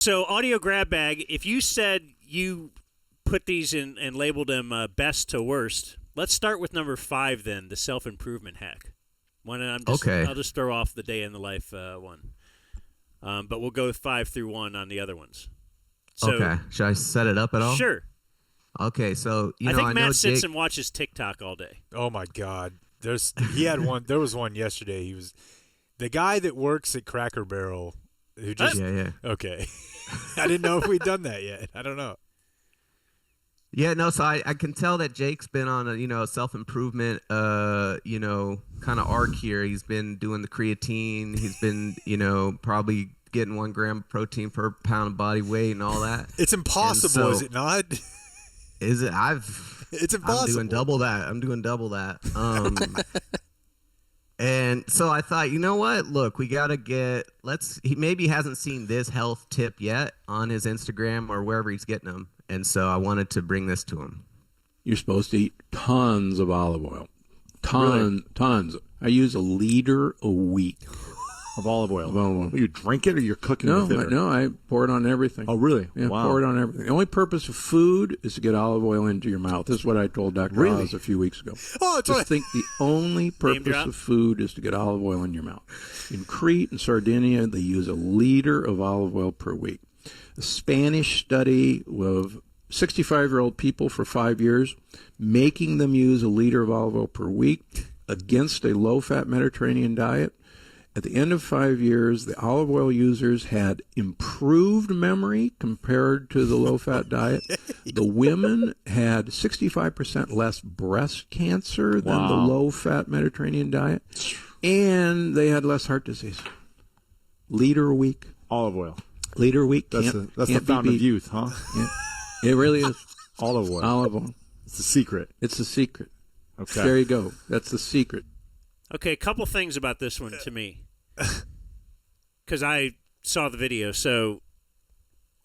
So audio grab bag, if you said you put these in and labeled them best to worst, let's start with number 5 then, the self-improvement hack. I'll just throw off the day in the life one. But we'll go 5 through 1 on the other ones. So, okay. Should I set it up at all? Sure. Okay, so I think Matt sits and watches TikTok all day. Oh my God. He had one. There was one yesterday. He was the guy that works at Cracker Barrel who just yeah. Okay. I didn't know if we'd done that yet. I don't know. Yeah, no, so I can tell that Jake's been on a, self-improvement, kind of arc here. He's been doing the creatine. He's been, probably getting 1 gram of protein per pound of body weight and all that. It's impossible, is it not? Is it? It's impossible. I'm doing double that. And so I thought, you know what? Look, we got to he maybe hasn't seen this health tip yet on his Instagram or wherever he's getting them. And so I wanted to bring this to him. You're supposed to eat tons of olive oil. Tons. I use 1 liter a week of olive oil. You drink it or you're cooking with it? No, I pour it on everything. Oh, really? Yeah, wow. Pour it on everything. The only purpose of food is to get olive oil into your mouth. This is what I told Dr. Oz a few weeks ago. Oh, Just think the only purpose of food is to get olive oil in your mouth. In Crete and Sardinia, they use 1 liter of olive oil per week. A Spanish study of 65-year-old people for 5 years, making them use 1 liter of olive oil per week against a low-fat Mediterranean diet. At the end of 5 years, the olive oil users had improved memory compared to the low-fat diet. The women had 65% less breast cancer than the low-fat Mediterranean diet. And they had less heart disease. Liter a week. Olive oil. Liter a week. That's the fountain of youth, huh? Yeah, it really is. Olive oil. Olive oil. It's the secret. It's the secret. Okay. There you go. That's the secret. Okay, a couple things about this one to me. Because I saw the video. So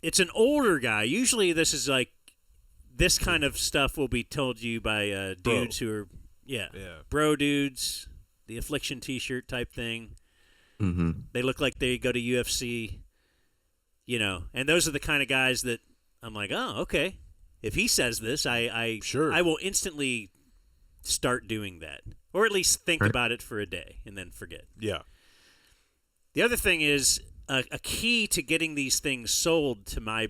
it's an older guy. Usually this is like, this kind of stuff will be told you by dudes who are, bro dudes, the Affliction t-shirt type thing. Mm-hmm. They look like they go to UFC, and those are the kind of guys that I'm like, oh, okay. If he says this, I will instantly start doing that. Or at least think about it for a day and then forget. Yeah. The other thing is a key to getting these things sold to my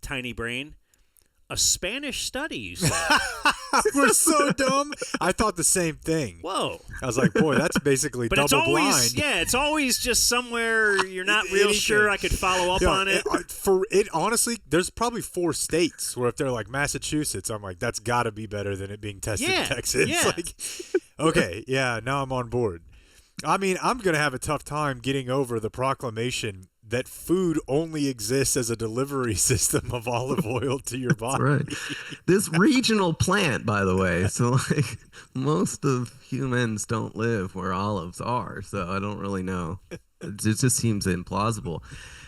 tiny brain, a Spanish study, you said. We're so dumb. I thought the same thing. Whoa. I was like, boy, that's basically but double blind. Yeah, it's always just somewhere you're not real sure I could follow up on it. Honestly, there's probably 4 states where if they're like Massachusetts, I'm like, that's got to be better than it being tested in Texas. Yeah. Okay, now I'm on board. I mean, I'm going to have a tough time getting over the proclamation that food only exists as a delivery system of olive oil to your body. Right. This regional plant, by the way. So, most of humans don't live where olives are. So, I don't really know. It just seems implausible.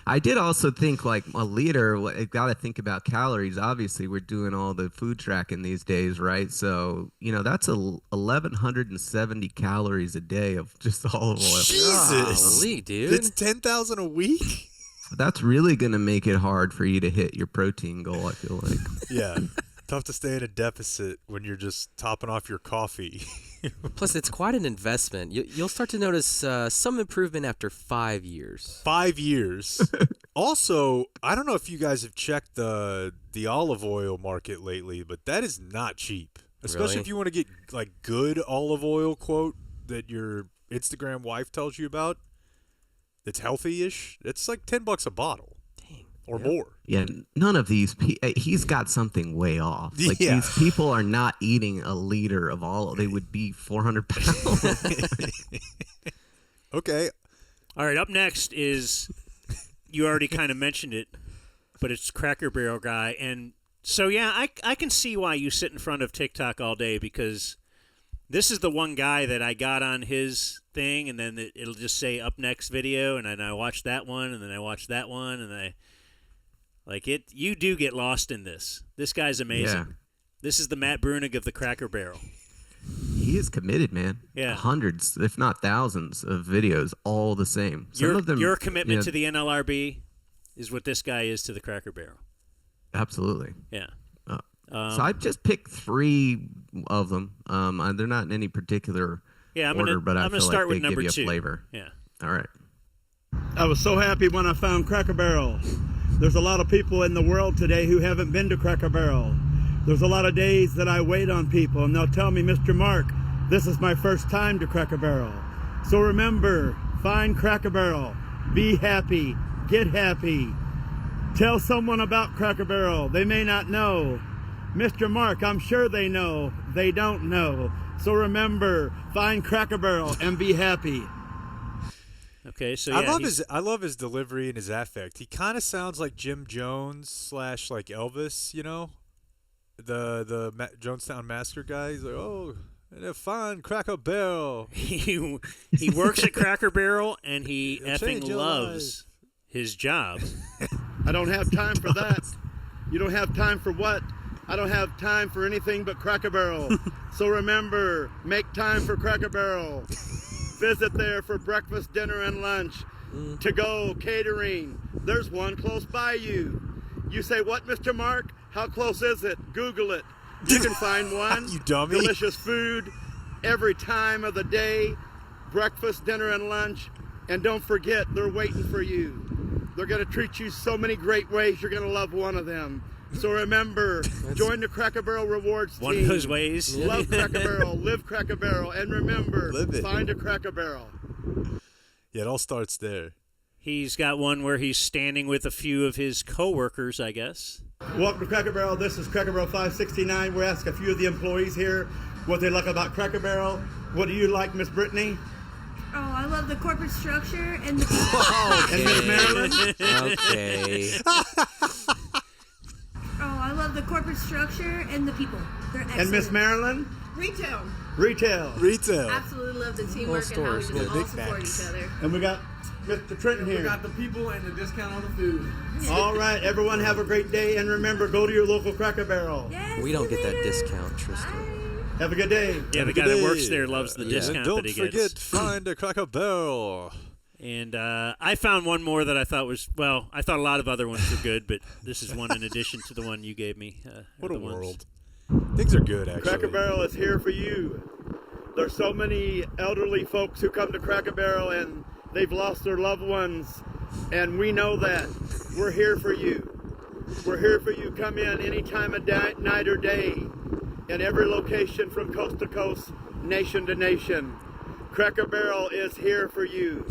I did also think, like, 1 liter, I got to think about calories. Obviously, we're doing all the food tracking these days, right? So, that's 1,170 calories a day of just olive oil. Jesus. Holy, dude. It's 10,000 a week? That's really going to make it hard for you to hit your protein goal, I feel like. Yeah. Tough to stay in a deficit when you're just topping off your coffee. Plus, it's quite an investment. You'll start to notice some improvement after 5 years. 5 years. Also, I don't know if you guys have checked the olive oil market lately, but that is not cheap. Especially if you want to get like good olive oil, quote, that your Instagram wife tells you about. That's healthy-ish. It's like $10 a bottle. Or more. Yeah, none of these. He's got something way off. Like these people are not eating 1 liter of olive. They would be 400 pounds. Okay. All right. Up next is, you already kind of mentioned it, but it's Cracker Barrel guy, and so I can see why you sit in front of TikTok all day, because this is the one guy that I got on his thing, and then it'll just say up next video, and then I watch that one, and then I watch that one, and I. Like it, you do get lost in this. This guy's amazing. Yeah. This is the Matt Bruenig of the Cracker Barrel. He is committed, man. Yeah. Hundreds, if not thousands, of videos, all the same. Some of them. Your commitment to the NLRB is what this guy is to the Cracker Barrel. Absolutely. Yeah. So I just picked 3 of them. They're not in any particular order, but I feel start like with they give number you a 2. flavor. Yeah. All right. I was so happy when I found Cracker Barrel. There's a lot of people in the world today who haven't been to Cracker Barrel. There's a lot of days that I wait on people and they'll tell me, Mr. Mark, this is my first time to Cracker Barrel. So remember, find Cracker Barrel, be happy, get happy. Tell someone about Cracker Barrel. They may not know. Mr. Mark, I'm sure they know. They don't know. So remember, find Cracker Barrel and be happy. Okay, so yeah, I love his delivery and his affect. He kind of sounds like Jim Jones / like Elvis, you know, the Jonestown Massacre guy. He's like, oh, find Cracker Barrel. he works at Cracker Barrel and he effing loves his job. I don't have time for that. You don't have time for what? I don't have time for anything but Cracker Barrel. So remember, make time for Cracker Barrel. Visit there for breakfast, dinner, and lunch. To go catering. There's one close by you. You say, what, Mr. Mark? How close is it? Google it. You can find one. You dummy. Delicious food every time of the day. Breakfast, dinner, and lunch. And don't forget, they're waiting for you. They're going to treat you so many great ways. You're going to love one of them. So remember, join the Cracker Barrel Rewards team. One of those ways. Love Cracker Barrel, live Cracker Barrel, and remember, find a Cracker Barrel. Yeah, it all starts there. He's got one where he's standing with a few of his coworkers, I guess. Welcome to Cracker Barrel. This is Cracker Barrel 569. We're asking a few of the employees here what they like about Cracker Barrel. What do you like, Miss Brittany? Oh, I love the corporate structure and the people. And Miss Marilyn? Okay. Oh, I love the corporate structure and the people. They're excellent. And Miss Marilyn? Retail. Retail. Absolutely love the teamwork and how we just all support each other. And we got Mr. Trenton here. We got the people and the discount on the food. All right, everyone have a great day. And remember, go to your local Cracker Barrel. Yes, We don't get that later. discount, Tristan. Have a good day. Yeah, the guy that works there loves the discount And don't that he forget, gets. find a Cracker Barrel. And I found one more that I thought was, well, I thought a lot of other ones were good, but this is one in addition to the one you gave me. What a world. Things are good, actually. Cracker Barrel is here for you. There's so many elderly folks who come to Cracker Barrel and they've lost their loved ones, and we know that. We're here for you. We're here for you. Come in any time of night or day, in every location from coast to coast, nation to nation. Cracker Barrel is here for you.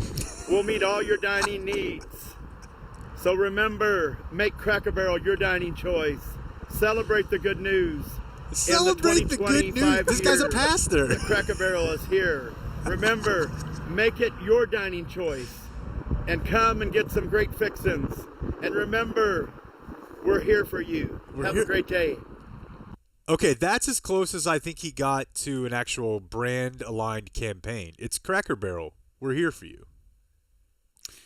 We'll meet all your dining needs. So remember, make Cracker Barrel your dining choice. Celebrate the good news. Celebrate the good news. This guy's a pastor. The Cracker Barrel is here. Remember, make it your dining choice. And come and get some great fixins. And remember, we're here for you. Have a great day. Okay, that's as close as I think he got to an actual brand-aligned campaign. It's Cracker Barrel. We're here for you.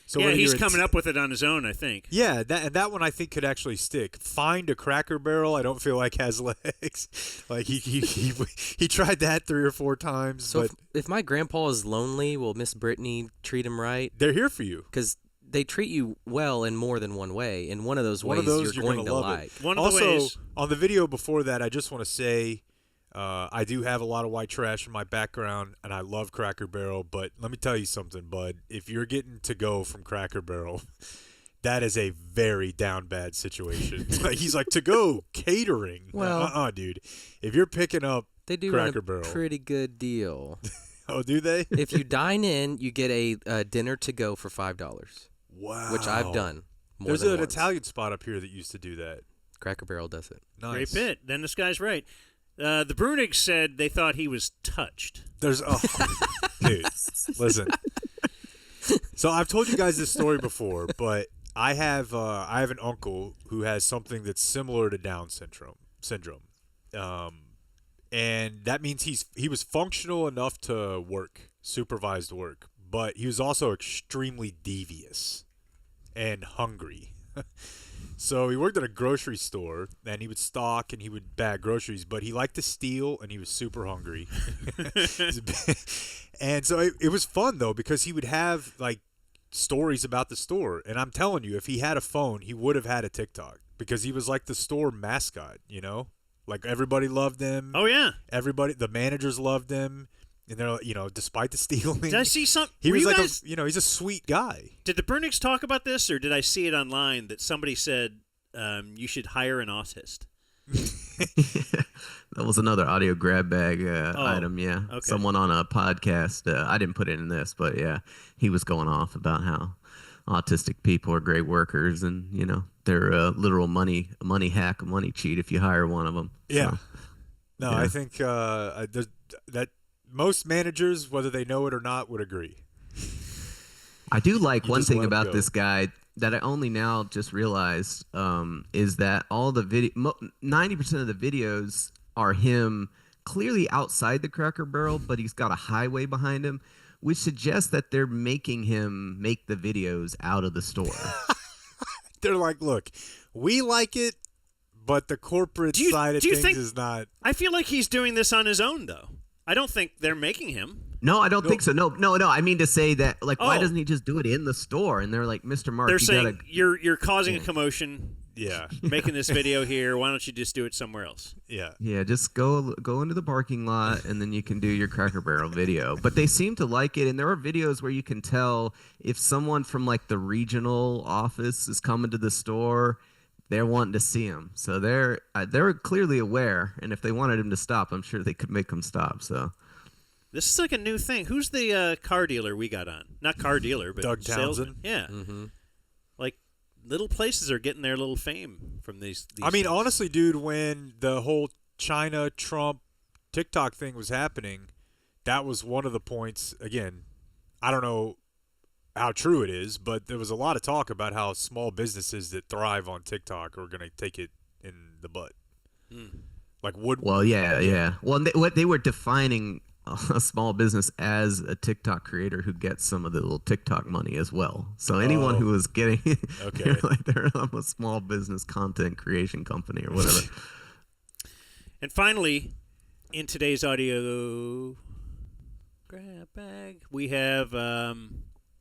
So yeah, whether he's you're coming up with it on his own, I think. Yeah, that one I think could actually stick. Find a Cracker Barrel, I don't feel like has legs. Like he tried that 3 or 4 times. So but if my grandpa is lonely, will Miss Brittany treat him right? They're here for you. Because they treat you well in more than one way. In one of those ways, you're going to love like. it. One of also, the ways. On the video before that, I just want to say I do have a lot of white trash in my background, and I love Cracker Barrel. But let me tell you something, bud. If you're getting to go from Cracker Barrel, that is a very down bad situation. Like, he's like, to go catering. Well, dude. If you're picking up they do Cracker run a Barrel. pretty good deal. Oh, do they? If you dine in, you get a dinner to go for $5. Wow. Which I've done. There's than an once. Italian spot up here that used to do that. Cracker Barrel does it. Nice. Great bit. Then this guy's right. The Bruenig said they thought he was touched. There's dude, listen. So I've told you guys this story before, but I have an uncle who has something that's similar to Down syndrome, and that means he was functional enough to work, supervised work, but he was also extremely devious and hungry. So he worked at a grocery store, and he would stock and he would bag groceries, but he liked to steal, and he was super hungry. And so it was fun, though, because he would have, like, stories about the store. And I'm telling you, if he had a phone, he would have had a TikTok because he was like the store mascot, you know? Like everybody loved him. Oh yeah. The managers loved him. And they're, despite the stealing. Did I see something? He was like he's a sweet guy. Did the Bruenigs talk about this, or did I see it online that somebody said you should hire an autist? That was another audio grab bag item, yeah. Okay. Someone on a podcast, I didn't put it in this, but yeah, he was going off about how autistic people are great workers and, they're a literal money hack, a money cheat if you hire one of them. Yeah. So, no, yeah. I think that most managers, whether they know it or not, would agree. I do like one thing about go. this guy that I only now just realized is that all the 90% of the videos are him clearly outside the Cracker Barrel, but he's got a highway behind him, which suggests that they're making him make the videos out of the store. They're like, look, we like it, but the corporate side of things is not. I feel like he's doing this on his own, though. I don't think they're making him. No, I don't think so. No. I mean to say that, why doesn't he just do it in the store? And they're like, Mr. Mark, they're saying you're causing a commotion. Yeah, making this video here. Why don't you just do it somewhere else? Yeah. Yeah, just go into the parking lot, and then you can do your Cracker Barrel video. But they seem to like it, and there are videos where you can tell if someone from the regional office is coming to the store. They're wanting to see him, so they're clearly aware. And if they wanted him to stop, I'm sure they could make him stop. So this is like a new thing. Who's the car dealer we got on? Not car dealer, but Doug salesman. Townsend. Yeah, like little places are getting their little fame from these I mean, things. honestly, dude, when the whole China Trump TikTok thing was happening, that was one of the points. Again, I don't know how true it is, but there was a lot of talk about how small businesses that thrive on TikTok are going to take it in the butt. Well, yeah. Well, they were defining a small business as a TikTok creator who gets some of the little TikTok money as well. So anyone who was getting, okay, they're a small business content creation company or whatever. And finally, in today's audio grab bag, we have.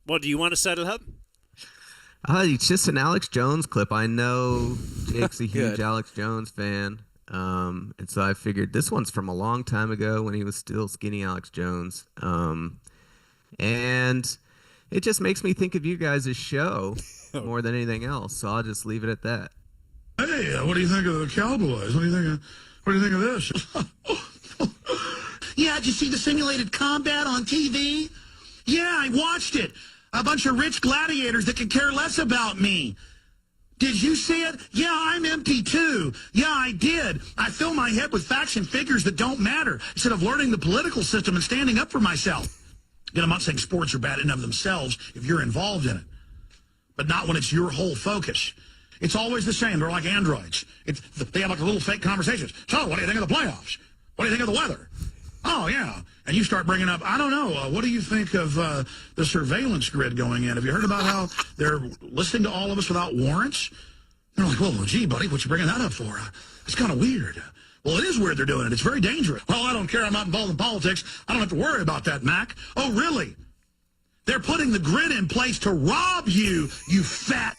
Well, do you want to set it up? It's just an Alex Jones clip. I know Jake's a huge Alex Jones fan. And so I figured this one's from a long time ago when he was still skinny Alex Jones. And it just makes me think of you guys' show more than anything else. So I'll just leave it at that. Hey, what do you think of the Cowboys? What do you think of this? Yeah, did you see the simulated combat on TV? Yeah, I watched it. A bunch of rich gladiators that could care less about me. Did you see it? Yeah, I'm empty too. Yeah, I did. I fill my head with facts and figures that don't matter instead of learning the political system and standing up for myself. Again, I'm not saying sports are bad in and of themselves if you're involved in it, but not when it's your whole focus. It's always the same. They're like androids. They have little fake conversations. So, what do you think of the playoffs? What do you think of the weather? Oh, yeah. And you start bringing up, I don't know, what do you think of the surveillance grid going in? Have you heard about how they're listening to all of us without warrants? They're like, well, gee, buddy, what you bringing that up for? It's kind of weird. Well, it is weird they're doing it. It's very dangerous. Well, I don't care. I'm not involved in politics. I don't have to worry about that, Mac. Oh, really? They're putting the grid in place to rob you, you fat...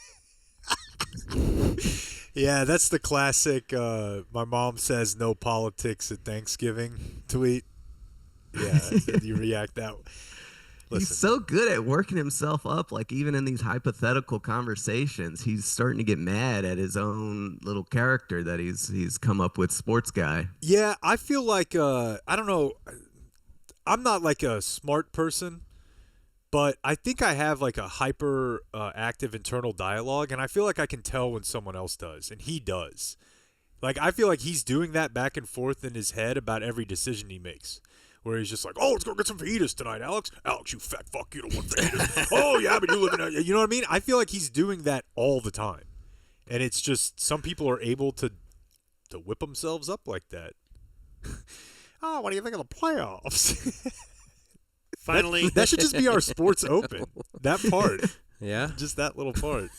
Yeah, that's the classic my mom says no politics at Thanksgiving tweet. Yeah, you react that way. He's so good at working himself up, even in these hypothetical conversations, he's starting to get mad at his own little character that he's come up with, sports guy. Yeah, I feel like, I don't know, I'm not a smart person, but I think I have a hyper active internal dialogue, and I feel like I can tell when someone else does, and he does. I feel like he's doing that back and forth in his head about every decision he makes. Where he's just like, oh, let's go get some fajitas tonight, Alex. Alex, you fat fuck, you don't want fajitas. Oh, yeah, but you live in a... You know what I mean? I feel like he's doing that all the time. And it's just, some people are able to whip themselves up like that. Oh, what do you think of the playoffs? Finally. That should just be our sports open. That part. Yeah. Just that little part.